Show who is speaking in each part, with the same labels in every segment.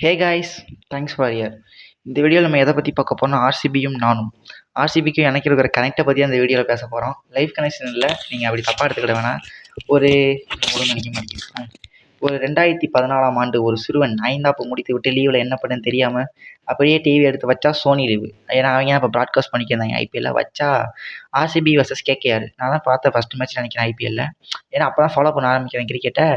Speaker 1: Hey guys, thanks for year. இந்த வீடியோவில் நம்ம எதை பற்றி பார்க்க போகிறோம்னா ஆர்சிபியும் நானும். ஆர்சிபிக்கும் எனக்கு இருக்கிற கனெக்டை பற்றி அந்த வீடியோவில் பேச போகிறோம். லைஃப் கனெக்ஷன் இல்லை, நீங்கள் அப்படி தப்பாக எடுத்துக்கிட வேணாம். ஒரு நினைக்க மாட்டேங்க. ஒரு 2014ஆம் ஆண்டு ஒரு சிறுவன் 5ஆப்பு முடித்து விட்டு லீவில் என்ன பண்ணுன்னு தெரியாமல் அப்படியே டிவி எடுத்து வச்சா சோனி லீவு. ஏன்னா அவங்க இப்போ ப்ராட்காஸ்ட் பண்ணிக்கிருந்தாங்க ஐபிஎல்ல. வச்சா ஆர்சிபி வர்சஸ் கேகேஆர். நான் தான் பார்த்தேன் ஃபஸ்ட் மேட்ச் நினைக்கிறேன் ஐபிஎல்ல. ஏன்னா அப்போ தான் ஃபாலோ பண்ண ஆரம்பிக்கிறேன் கிரிக்கெட்டை.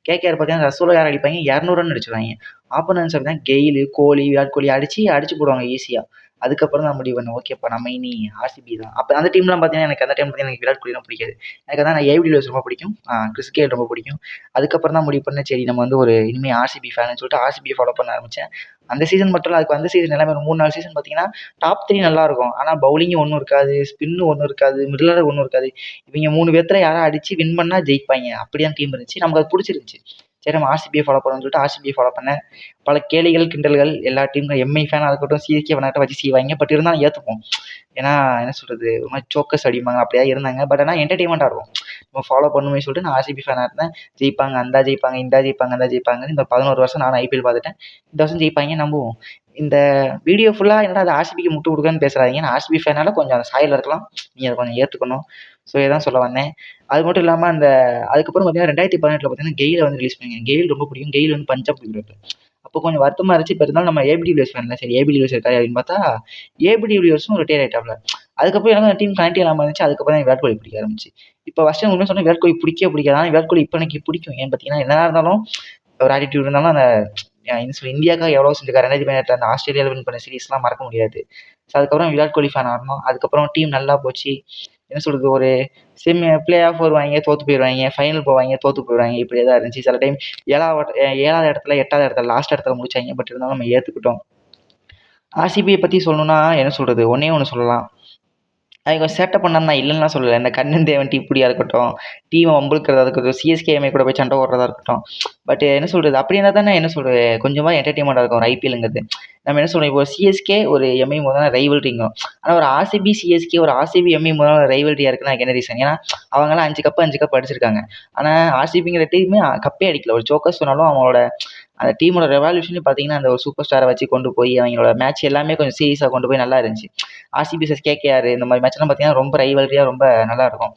Speaker 1: கேகேஆர் பார்த்தீங்கன்னா ரசூலை யார் அடிப்பாங்க, 200 ரன் அடிச்சுருவாங்க. ஆப்போனன்ஸ் அப்படின்னா கெயில், கோலி, விராட் கோலி அடிச்சு போடுவாங்க ஈஸியாக. அதுக்கப்புறம் தான் முடிவு பண்ணேன், ஓகேப்பா நம்ம இனி ஆர்சிபி தான். அப்போ அந்த டீம்லாம் பார்த்தீங்கன்னா எனக்கு அந்த டைம் பார்த்தீங்கன்னா எனக்கு விராட் கோலிலாம் பிடிக்காது. எனக்கு அதான் நான் ஏவி டிவிலியர்ஸ் ரொம்ப பிடிக்கும், கிறிஸ் கெயில் ரொம்ப பிடிக்கும். அதுக்கப்புறம் தான் முடிவு பண்ணேன், சரி நம்ம வந்து ஒரு இனிமேல் ஆர்சிபி ஃபேன்னு சொல்லிட்டு ஆர்சிபியை ஃபாலோ பண்ண ஆரம்பித்தேன். அந்த சீசன் மட்டும் இல்லை, அதுக்கு அந்த சீசன் எல்லாமே ஒரு 3-4 சீசன் பார்த்தீங்கன்னா டாப் 3 நல்லாயிருக்கும். ஆனால் பவுலிங்கும் ஒன்றும் இருக்காது, ஸ்பின்னு ஒன்றும் இருக்காது, மிடில் ஆர்டர் ஒன்றும் இருக்காது. இவங்க 3 பேர்த்தில் யாராவது அடித்து வின் பண்ணால் ஜெயிப்பாங்க, அப்படிதான் டீம் இருந்துச்சு. நமக்கு அது பிடிச்சிருந்துச்சி. சரி நம்ம ஆர்சிபியை ஃபாலோ பண்ணணும்னு சொல்லிட்டு ஆர்சிபியை ஃபாலோ பண்ணேன். பல கேலிகள் கிண்டல்கள் எல்லா டீமும், எம்ஐ ஃபேனாக இருக்கட்டும், சிஎஸ்கே ஃபேனாக வச்சு செய்வாங்க. பட் இருந்தாலும் ஏற்றுப்போம். ஏன்னா என்ன சொல்கிறது, ஒரு மாதிரி சோக்கஸ் அடிப்பாங்க, அப்படியே இருந்தாங்க. பட் ஆனால் என்டர்டெயின்மெண்ட்டாக இருக்கும், நம்ம ஃபாலோ பண்ணுமே சொல்லிட்டு நான் ஆர்சிபி ஃபேனாக இருந்தேன். ஜெயிப்பாங்க, அந்த ஜெயிப்பாங்க, இந்த ஜெயிப்பாங்க, அந்த ஜெயிப்பாங்க. இந்த 11 வருஷம் நான் ஐபிஎல் பார்த்துட்டேன். இந்த வருஷம் ஜெயிப்பாங்க நம்புவோம். இந்த வீடியோ ஃபுல்லாக என்னடா அது ஆர்சிபிக்கு முட்டு கொடுக்குன்னு பேசுகிறாங்க. நான் ஆர்சிபி ஃபேனால கொஞ்சம் அந்த சாயில் இருக்கலாம், நீங்கள் அதை கொஞ்சம் ஏற்றுக்கணும். ஸோ இதான் சொல்ல வந்தேன். அது மட்டும் இல்லாமல் அதுக்கப்புறம் பார்த்தீங்கன்னா 2018 பார்த்தீங்கன்னா கெயிலை வந்து ரிலீஸ் பண்ணிங்க. கெயில் ரொம்ப பிடிக்கும். கெயில் வந்து பஞ்சாப் கிரிக்கெட். அப்போ கொஞ்சம் வருத்தமாக இருந்துச்சு. இப்போ இருந்தாலும் நம்ம ஏபி டிவிலியர்ஸ் ஃபேனில் சரி ஏபி டிவிலியர்ஸ் இருக்காரு அப்படின்னு பார்த்தா ஏபி டிவிலியர்ஸும் ரிட்டையர் ஆகிட்டாப்ல. அதுக்கப்புறம் எனக்கு டீம் கனெக்ட் இல்லாமல் இருந்துச்சு. அதுக்கப்புறம் தான் விராட் கோலி பிடிக்க ஆரம்பிச்சு. இப்போ ஃபஸ்ட்டு உண்மையாக சொன்னால் விராட் கோலி பிடிக்காது. ஆனால் விராட் கோலி இப்போ எனக்கு பிடிக்கும். ஏன்னு பார்த்தீங்கன்னா என்ன இருந்தாலும் ஒரு ஆட்டிடியூட் இருந்தாலும் அந்த இந்தியாவுக்காக எவ்வளோ செஞ்சுருக்காரு. 2018 அந்த ஆஸ்திரேலியாவில் வின் பண்ண சீரீஸ்லாம் மறக்க முடியாது. ஸோ அதுக்கப்புறம் விராட் கோலி ஃபேன் ஆகணும். அதுக்கப்புறம் டீம் நல்லா போச்சு. என்ன சொல்கிறது, ஒரு பிளே ஆஃப் வருவாங்க, தோற்று போயிடுவாங்க, ஃபைனல் போவாங்க, தோற்று போயிடுவாங்க. இப்படியே தான் இருந்துச்சு. சில டைம் 7வது இடத்துல 8வது இடத்துல லாஸ்ட் இடத்துல முடிச்சாங்க. பட் இருந்தாலும் நம்ம ஏற்றுக்கிட்டோம். ஆர்சிபியை பற்றி சொல்லணும்னா என்ன சொல்கிறது, ஒன்றே ஒன்று சொல்லலாம். அவங்க சேட்டை பண்ணான்னு நான் இல்லைன்னுலாம் சொல்லலை. இந்த கண்ணன் தேவன் டீப்புடியாக இருக்கட்டும், டீமை வம்பிழுக்கிறதா இருக்கட்டும், சிஎஸ்கே எம்ஐ கூட போய் சண்டை ஓடுறதா இருக்கட்டும். பட் என்ன சொல்கிறது, அப்படி இருந்தால் தானே என்ன சொல்கிறது, கொஞ்சமாக என்டர்டெயின்மெண்ட்டாக இருக்கும் ஒரு ஐபிஎல்ங்கிறது. நம்ம என்ன சொல்கிறோம், இப்போ சிஎஸ்கே ஒரு எம்ஐ முதல்ல ரைவல்ரிங்கும். ஆனால் ஒரு ஆர்சிபி சிஎஸ்கே, ஒரு ஆர்சிபி எம்ஐ முதல்ல ரைவல்ரியாக இருக்குன்னா என்ன ரீசன்? ஏன்னா அவங்களாம் 5 கப்பு அடிச்சிருக்காங்க. ஆனால் ஆர்சிபிங்கிற டீமே கப்பே அடிக்கல. ஒரு ஜோக்கர் சொன்னாலும் அவங்களோட அந்த டீமோட ரெவல்யூஷனே பார்த்தீங்கன்னா அந்த ஒரு சூப்பர் ஸ்டாரை வச்சு கொண்டு போய் அவங்களோட மேட்ச் எல்லாமே கொஞ்சம் சீரியஸாக கொண்டு போய் நல்லா இருந்துச்சு. ஆர்சிபி vs கேகேஆர் இந்த மாதிரி மேட்ச்லாம் பார்த்தீங்கன்னா ரொம்ப ரைவல்ரியாக ரொம்ப நல்லாயிருக்கும்.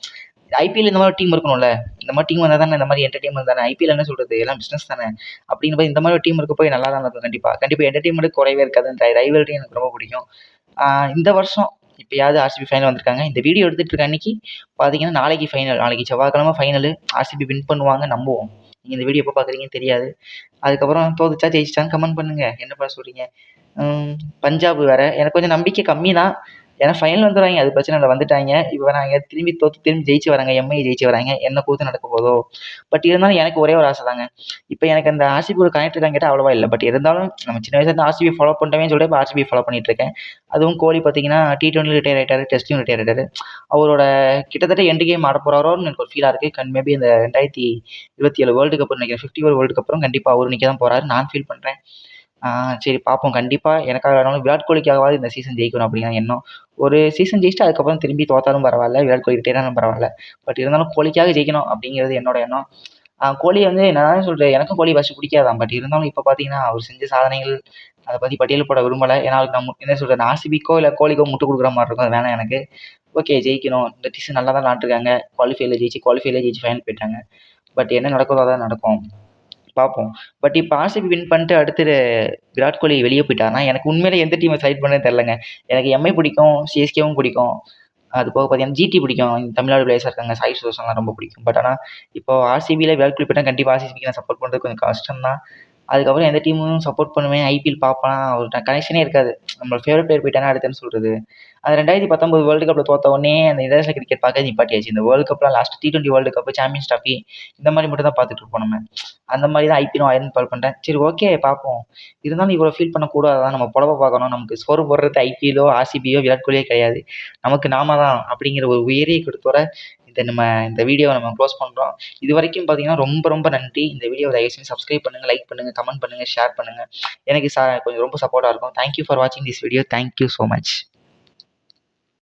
Speaker 1: ஐபிஎல் இந்த மாதிரி டீம் இருக்கணும்ல. இந்த மாதிரி டீம் வந்தால் தானே இந்த மாதிரி என்டர்டெயின்மெண்ட் தானே. ஐபிஎல் என்ன சொல்கிறது, எல்லாம் பிஸ்னஸ் தானே. அப்படின்னு போய் இந்த மாதிரி டீம் இருக்க போய் நல்லா தான் இருக்கும். கண்டிப்பாக என்டர்டெயின்மெண்ட் குறைவே இருக்காது. இந்த ரைவல்ரி எனக்கு ரொம்ப பிடிக்கும். இந்த வருஷம் இப்போயாவது ஆர்சிபி ஃபைனல் வந்திருக்காங்க. இந்த வீடியோ எடுத்துகிட்டு இருக்க அன்றைக்கி பார்த்தீங்கன்னா நாளைக்கு ஃபைனல். நாளைக்கு செவ்வாய்க்கிழமை ஃபைனலு. ஆர்சிபி வின் பண்ணுவாங்க நம்புவோம். நீங்கள் இந்த வீடியோ எப்போ பார்க்குறீங்கன்னு தெரியாது. அதுக்கப்புறம் தோத்துச்சா ஜெயிச்சிட்டான்னு கமெண்ட் பண்ணுங்கள். என்ன பண்ண சொல்கிறீங்க. பஞ்சாப் வேறு எனக்கு கொஞ்சம் நம்பிக்கை கம்மி தான். ஏன்னா ஃபைனல் வந்துடுவாங்க, அது பிரச்சனை இல்லை, வந்துட்டாங்க. இப்போ நாங்கள் திரும்பி ஜெயிச்சு வராங்க, எம்ஐ ஜெயிச்சு வராங்க. என்ன கூத்து நடக்க போதோ. பட் இருந்தாலும் எனக்கு ஒரே ஒரு ஆசை தாங்க. இப்போ எனக்கு அந்த ஆர்சிபியோட கனெக்ட் இருக்கான்னு கேட்டால் அவ்வளோவா இல்லை. பட் இருந்தாலும் நம்ம சின்ன வயசுலேருந்து ஆர்சிபி ஃபாலோ பண்ணுறேன்னு சொல்லிட்டு இப்போ ஆர்சிபி ஃபாலோ பண்ணிட்டு இருக்கேன். அதுவும் கோலி பார்த்தீங்கன்னா T20 ரிட்டையர் ஆகிட்டாரு, டெஸ்ட்லையும் ரிட்டையர் ஆகிட்டாரு. அவரோட கிட்டத்தட்ட எண்டு கேம் ஆட போகிறாரோன்னு எனக்கு ஒரு ஃபீலாக இருக்குது. மேபி இந்த 2027 வேர்ல்டு கப் நினைக்கிறேன், 50 ஓவர் வேர்ல்டு கப்புறம் கண்டிப்பாக அவர் நிற்க தான் போகிறாரு நான் ஃபீல் பண்ணுறேன். சரி பார்ப்போம். கண்டிப்பாக எனக்காக இல்லைனாலும் விராட் கோலிக்காகவாது இந்த சீசன் ஜெயிக்கணும் அப்படிங்கிற எண்ணம். ஒரு சீசன் ஜெயிச்சுட்டு அதுக்கப்புறம் திரும்பி தோத்தாலும் பரவாயில்ல, விராட் கோலி ரிட்டையர் ஆனாலும் பரவாயில்ல. பட் இருந்தாலும் கோலிக்காக ஜெயிக்கணும் அப்படிங்கிறது என்னோட எண்ணம். கோலி வந்து நான் சொல்கிறேன், எனக்கும் கோலி ஃபஸ்ட்டு பிடிக்காதான். பட் இருந்தாலும் இப்போ பார்த்தீங்கன்னா அவர் செஞ்ச சாதனைகள் அதை பற்றி பட்டியல் போட விரும்பலை. ஏன்னா அதுக்கு நான் என்ன சொல்கிறேன், ஆர்சிபிக்கோ இல்லை கோலிக்கோ முட்டு கொடுக்குற மாதிரி இருக்கும். அது வேணாம் எனக்கு. ஓகே ஜெயிக்கணும், இந்த சீசன் நல்லா தான் விளாண்டுருக்காங்க. குவாலிஃபைல ஜெயிச்சு ஃபைனல் போயிட்டாங்க. பட் என்ன நடக்குதோ அதான் நடக்கும், பார்ப்போம். பட் இப்போ ஆர்சிபி வின் பண்ணிட்டு அடுத்து விராட் கோலி வெளியே போயிட்டாருன்னா எனக்கு உண்மையிலே எந்த டீமை சைட் பண்ணேன்னு தெரிலங்க. எனக்கு எம்ஐ பிடிக்கும், சிஎஸ்கேவும் பிடிக்கும். அது போக பார்த்தீங்கன்னா ஜிடி பிடிக்கும். தமிழ்நாடு பிளேயர்ஸாக இருக்காங்க, சாய் சுதர்சன்லாம் ரொம்ப பிடிக்கும். பட் ஆனால் இப்போ ஆர்சிபியில் விராட் கோலி போயிட்டால் கண்டிப்பாக ஆர்சிபிக்கு நான் சப்போர்ட் பண்ணுறது கொஞ்சம் கஷ்டம் தான். அதுக்கப்புறம் எந்த டீமும் சப்போர்ட் பண்ணுவேன், ஐபிஎல் பார்ப்பேன், ஒரு கனெக்ஷனே இருக்காது. நம்மளோட ஃபேவரட் பிளேயர் போயிட்டானா அடுத்துன்னு சொல்கிறது. அது 2019 வேர்ல்டு கப்பில் தோற்ற உடனே அந்த இன்டர்நேஷனல் கிரிக்கெட் பார்க்க நிப்பாட்டியாச்சு. இந்த வேர்ல்டு கப்லாம் last T20 world cup, champions trophy இந்த மாதிரி மட்டும் தான் பார்த்துட்டு இருப்போம் நம்ம. அந்த மாதிரி தான் ஐபிஎலும் ஆயிரம் கால் பண்ணுறேன். சரி ஓகே பார்ப்போம். இருந்தாலும் இவ்வளோ ஃபீல் பண்ணக்கூடாது தான். நம்ம பொழப்ப பார்க்கணும். நமக்கு சோறு போடுறது ஐபிஎல்லோ ஆர்சிபியோ விராட் கோலியோ கிடையாது. நமக்கு நாம தான் அப்படிங்கிற ஒரு உயரிய கருத்தோட இந்த வீடியோவை நம்ம க்ளோஸ் பண்ணுறோம். இது வரைக்கும் பார்த்தீங்கன்னா ரொம்ப நன்றி. இந்த வீடியோவை தயவு செஞ்சு சப்ஸ்கிரைப் பண்ணுங்கள், லைக் பண்ணுங்கள், கமெண்ட் பண்ணுங்கள், ஷேர் பண்ணுங்கள். எனக்கு கொஞ்சம் ரொம்ப சப்போர்ட்டாக இருக்கும். தேங்க்யூ ஃபார் வாட்சிங் this video. Thank you so much.